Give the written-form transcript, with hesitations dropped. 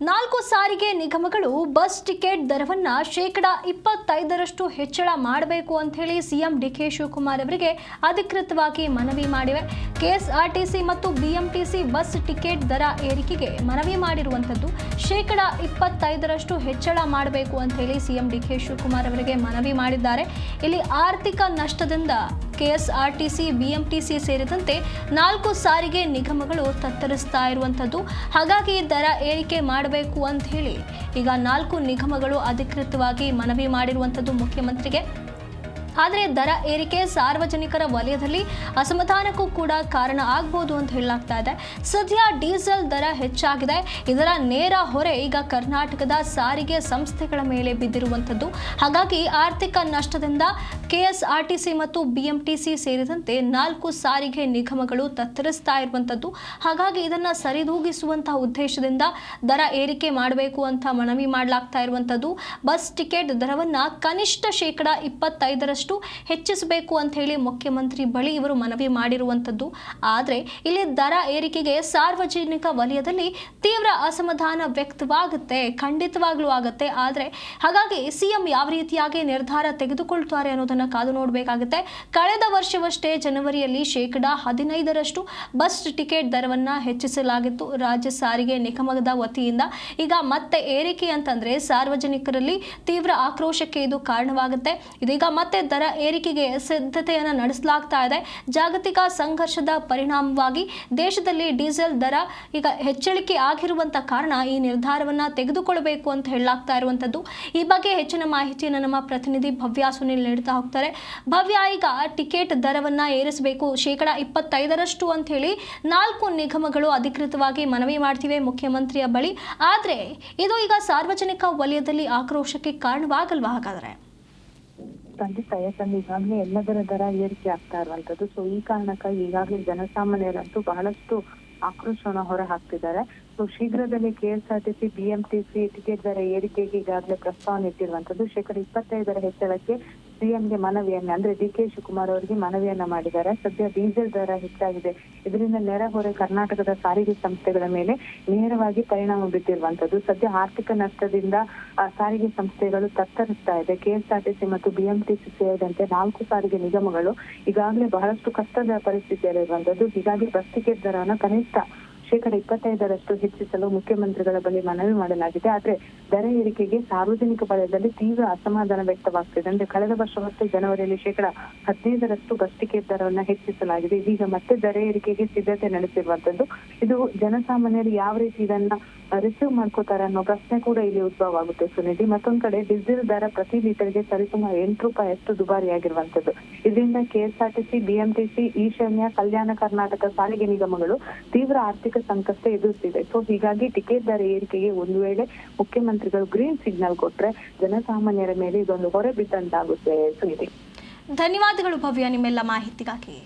4 ಸಾರಿಗೆ ನಿಗಮಗಳು bus ticket ದರವನ್ನ ಶೇಕಡಾ 25ರಷ್ಟು ಹೆಚ್ಚಳ ಮಾಡಬೇಕು ಅಂತ ಹೇಳಿ ಸಿಎಂ ಡಿಕೆ ಶಿವಕುಮಾರ್ ಅವರಿಗೆ ಅಧಿಕೃತವಾಗಿ ಮನವಿ ಮಾಡಿವೆ. ಕೆಎಸ್ಆರ್ಟಿಸಿ ಮತ್ತು ಬಿಎಂಟಿಸಿ ಬಸ್ ಟಿಕೆಟ್ ದರ ಏರಿಕೆಗೆ ಮನವಿ ಮಾಡಿರುವಂತದ್ದು ಶೇಕಡಾ 25ರಷ್ಟು ಹೆಚ್ಚಳ ಮಾಡಬೇಕು ಅಂತ ಹೇಳಿ ಸಿಎಂ ಡಿಕೆ ಶಿವಕುಮಾರ್ ಅವರಿಗೆ ಮನವಿ ಮಾಡಿದ್ದಾರೆ. ಇಲ್ಲಿ ಆರ್ಥಿಕ ನಷ್ಟದಿಂದ ಕೆಎಸ್ಆರ್ಟಿಸಿ ಬಿಎಂಟಿಸಿ ಸೇರಿದಂತೆ 4 ಸಾರಿಗೆ ನಿಗಮಗಳು ತತ್ತರಿಸ್ತಾ ಇರುವಂತದ್ದು. ಹಾಗಾಗಿ ದರ ಏರಿಕೆ ಮಾಡಬೇಕು ಅಂತ ಹೇಳಿ ಈಗ 4 ನಿಗಮಗಳು ಅಧಿಕೃತವಾಗಿ ಮನವಿ ಮಾಡಿರುವಂತದ್ದು ಮುಖ್ಯಮಂತ್ರಿಗೆ. ಆದರೆ ದರ ಏರಿಕೆ ಸಾರ್ವಜನಿಕರ ವಲಯದಲ್ಲಿ ಅಸಮಾಧಾನಕ್ಕೂ ಕೂಡ ಕಾರಣ ಆಗಬಹುದು ಅಂತ ಹೇಳಲಾಗ್ತಾ ಇದೆ. ಸದ್ಯ ಡೀಸೆಲ್ ದರ ಹೆಚ್ಚಾಗಿದೆ. ಇದರ ನೇರ ಹೊರೆ ಈಗ ಕರ್ನಾಟಕದ ಸಾರಿಗೆ ಸಂಸ್ಥೆಗಳ ಮೇಲೆ ಬಿದ್ದಿರುವಂಥದ್ದು. ಹಾಗಾಗಿ ಆರ್ಥಿಕ ನಷ್ಟದಿಂದ ಕೆಎಸ್ಆರ್ಟಿಸಿ ಮತ್ತು ಬಿಎಂಟಿಸಿ ಸೇರಿದಂತೆ 4 ಸಾರಿಗೆ ನಿಗಮಗಳು ತತ್ತರಿಸ್ತಾ ಇರುವಂಥದ್ದು. ಹಾಗಾಗಿ ಇದನ್ನು ಸರಿದೂಗಿಸುವಂತಹ ಉದ್ದೇಶದಿಂದ ದರ ಏರಿಕೆ ಮಾಡಬೇಕು ಅಂತ ಮನವಿ ಮಾಡಲಾಗ್ತಾ ಇರುವಂಥದ್ದು. ಬಸ್ ಟಿಕೆಟ್ ದರವನ್ನು ಕನಿಷ್ಠ ಶೇಕಡಾ 25ರಷ್ಟು ಹೆಚ್ಚಿಸಬೇಕು ಅಂತ ಹೇಳಿ ಮುಖ್ಯಮಂತ್ರಿ ಬಳಿ ಇವರು ಮನವಿ ಮಾಡಿರುವಂತದ್ದು. ಆದರೆ ಇಲ್ಲಿ ದರ ಏರಿಕೆಗೆ ಸಾರ್ವಜನಿಕ ವಲಯದಲ್ಲಿ ತೀವ್ರ ಅಸಮಾಧಾನ ವ್ಯಕ್ತವಾಗುತ್ತೆ, ಖಂಡಿತವಾಗ್ಲೂ ಆಗುತ್ತೆ. ಆದರೆ ಹಾಗಾಗಿ ಸಿಎಂ ಯಾವ ರೀತಿಯಾಗಿ ನಿರ್ಧಾರ ತೆಗೆದುಕೊಳ್ತಾರೆ ಅನ್ನೋದನ್ನ ಕಾದು ನೋಡಬೇಕಾಗುತ್ತೆ. ಕಳೆದ ವರ್ಷವಷ್ಟೇ ಜನವರಿಯಲ್ಲಿ ಶೇಕಡಾ 15ರಷ್ಟು ಬಸ್ ಟಿಕೆಟ್ ದರವನ್ನ ಹೆಚ್ಚಿಸಲಾಗಿತ್ತು ರಾಜ್ಯ ಸಾರಿಗೆ ನಿಗಮದ ವತಿಯಿಂದ. ಈಗ ಮತ್ತೆ ಏರಿಕೆ ಅಂತಂದ್ರೆ ಸಾರ್ವಜನಿಕರಲ್ಲಿ ತೀವ್ರ ಆಕ್ರೋಶಕ್ಕೆ ಇದು ಕಾರಣವಾಗುತ್ತೆ. ಇದೀಗ ಮತ್ತೆ ದರ ಏರಿಕೆಗೆ ಸಿದ್ಧತೆಯನ್ನು ನಡೆಸಲಾಗ್ತಾ ಇದೆ. ಜಾಗತಿಕ ಸಂಘರ್ಷದ ಪರಿಣಾಮವಾಗಿ ದೇಶದಲ್ಲಿ ಡೀಸೆಲ್ ದರ ಈಗ ಹೆಚ್ಚಳಿಕೆ ಆಗಿರುವಂತ ಕಾರಣ ಈ ನಿರ್ಧಾರವನ್ನ ತೆಗೆದುಕೊಳ್ಳಬೇಕು ಅಂತ ಹೇಳಲಾಗ್ತಾ ಇರುವಂತದ್ದು. ಈ ಬಗ್ಗೆ ಹೆಚ್ಚಿನ ಮಾಹಿತಿಯನ್ನು ನಮ್ಮ ಪ್ರತಿನಿಧಿ ಭವ್ಯ ಸುನಿಲ್ ನೀಡ್ತಾ ಹೋಗ್ತಾರೆ. ಭವ್ಯ, ಈಗ ಟಿಕೆಟ್ ದರವನ್ನ ಏರಿಸಬೇಕು ಶೇಕಡಾ 25ರಷ್ಟು ಅಂತ ಹೇಳಿ 4 ನಿಗಮಗಳು ಅಧಿಕೃತವಾಗಿ ಮನವಿ ಮಾಡ್ತಿವೆ ಮುಖ್ಯಮಂತ್ರಿಯ ಬಳಿ. ಆದ್ರೆ ಇದು ಈಗ ಸಾರ್ವಜನಿಕ ವಲಯದಲ್ಲಿ ಆಕ್ರೋಶಕ್ಕೆ ಕಾರಣವಾಗಲ್ವಾ? ಹಾಗಾದ್ರೆ ಖಂಡಿತ, ಯಾಕಂದ್ರೆ ಈಗಾಗಲೇ ಎಲ್ಲದರ ದರ ಏರಿಕೆ ಆಗ್ತಾ ಇರುವಂತದ್ದು. ಸೊ ಈ ಕಾರಣಕ್ಕಾಗಿ ಈಗಾಗಲೇ ಜನಸಾಮಾನ್ಯರಂತೂ ಬಹಳಷ್ಟು ಆಕ್ರೋಶವನ್ನು ಹೊರ ಹಾಕ್ತಿದ್ದಾರೆ. ಸೊ ಶೀಘ್ರದಲ್ಲೇ ಕೆಎಸ್ಆರ್ಟಿಸಿ ಬಿಎಂಟಿಸಿ ಟಿಕೆಟ್ ದರ ಏರಿಕೆಗೆ ಈಗಾಗಲೇ ಪ್ರಸ್ತಾವನೆ ಇಟ್ಟಿರುವಂತದ್ದು. ಶೇಕಡಾ 25ರ ಹೆಚ್ಚಳಕ್ಕೆ ಸಿಎಂಗೆ ಮನವಿಯನ್ನ, ಅಂದ್ರೆ ಡಿಕೆ ಶಿವಕುಮಾರ್ ಅವರಿಗೆ ಮನವಿಯನ್ನ ಮಾಡಿದ್ದಾರೆ. ಸದ್ಯ ಡೀಸೆಲ್ ದರ ಹೆಚ್ಚಾಗಿದೆ. ಇದರಿಂದ ನೆರೆಹೊರೆ ಕರ್ನಾಟಕದ ಸಾರಿಗೆ ಸಂಸ್ಥೆಗಳ ಮೇಲೆ ನೇರವಾಗಿ ಪರಿಣಾಮ ಬಿದ್ದಿರುವಂತದ್ದು. ಸದ್ಯ ಆರ್ಥಿಕ ನಷ್ಟದಿಂದ ಸಾರಿಗೆ ಸಂಸ್ಥೆಗಳು ತತ್ತರಿಸ್ತಾ ಇದೆ. ಕೆಎಸ್ಆರ್ಟಿಸಿ ಮತ್ತು ಬಿಎಂಟಿಸಿ ಸೇರಿದಂತೆ 4 ಸಾರಿಗೆ ನಿಗಮಗಳು ಈಗಾಗಲೇ ಬಹಳಷ್ಟು ಕಷ್ಟದ ಪರಿಸ್ಥಿತಿಯಲ್ಲಿರುವಂತದ್ದು. ಹೀಗಾಗಿ ಬಸ್ ಟಿಕೆಟ್ ದರವನ್ನು ಕನಿಷ್ಠ ಶೇಕಡಾ 25ರಷ್ಟು ಹೆಚ್ಚಿಸಲು ಮುಖ್ಯಮಂತ್ರಿಗಳ ಬಳಿ ಮನವಿ ಮಾಡಲಾಗಿದೆ. ಆದ್ರೆ ದರ ಏರಿಕೆಗೆ ಸಾರ್ವಜನಿಕ ವಲಯದಲ್ಲಿ ತೀವ್ರ ಅಸಮಾಧಾನ ವ್ಯಕ್ತವಾಗ್ತಿದೆ. ಅಂದ್ರೆ ಕಳೆದ ವರ್ಷವಷ್ಟೇ ಜನವರಿಯಲ್ಲಿ ಶೇಕಡಾ 15ರಷ್ಟು ಬಸ್ ಟಿಕೆಟ್ ದರವನ್ನ ಹೆಚ್ಚಿಸಲಾಗಿದೆ. ಇದೀಗ ಮತ್ತೆ ದರ ಏರಿಕೆಗೆ ಸಿದ್ಧತೆ ನಡೆಸಿರುವಂತದ್ದು. ಇದು ಜನಸಾಮಾನ್ಯರು ಯಾವ ರೀತಿ ಇದನ್ನ ರಿಸೀವ್ ಮಾಡ್ಕೋತಾರೆ ಅನ್ನೋ ಪ್ರಶ್ನೆ ಕೂಡ ಇಲ್ಲಿ ಉದ್ಭವ ಆಗುತ್ತೆ ಸುನಿಧಿ. ಮತ್ತೊಂದ್ ಕಡೆ ಡೀಸೆಲ್ ದರ ಪ್ರತಿ ಲೀಟರ್ಗೆ ಸರಿಸುಮಾರು 8 ರೂಪಾಯಿ ಅಷ್ಟು ದುಬಾರಿಯಾಗಿರುವಂತದ್ದು. ಇದರಿಂದ ಕೆಎಸ್ಆರ್ಟಿಸಿ ಬಿಎಂಟಿಸಿ ಈಶಾನ್ಯ ಕಲ್ಯಾಣ ಕರ್ನಾಟಕ ಸಾರಿಗೆ ನಿಗಮಗಳು ತೀವ್ರ ಆರ್ಥಿಕ ಸಂಕಷ್ಟ ಎದುರಿಸಿದೆ. ಸೊ ಹೀಗಾಗಿ ಟಿಕೆಟ್ ದರ ಏರಿಕೆಗೆ ಒಂದು ವೇಳೆ ಮುಖ್ಯಮಂತ್ರಿಗಳು ಗ್ರೀನ್ ಸಿಗ್ನಲ್ ಕೊಟ್ರೆ ಜನಸಾಮಾನ್ಯರ ಮೇಲೆ ಇದೊಂದು ಹೊರೆ ಬಿದ್ದಂತಾಗುತ್ತೆ ಸುನಿಧಿ. ಧನ್ಯವಾದಗಳು ಭವ್ಯ ನಿಮ್ಮೆಲ್ಲ ಮಾಹಿತಿಗಾಗಿ.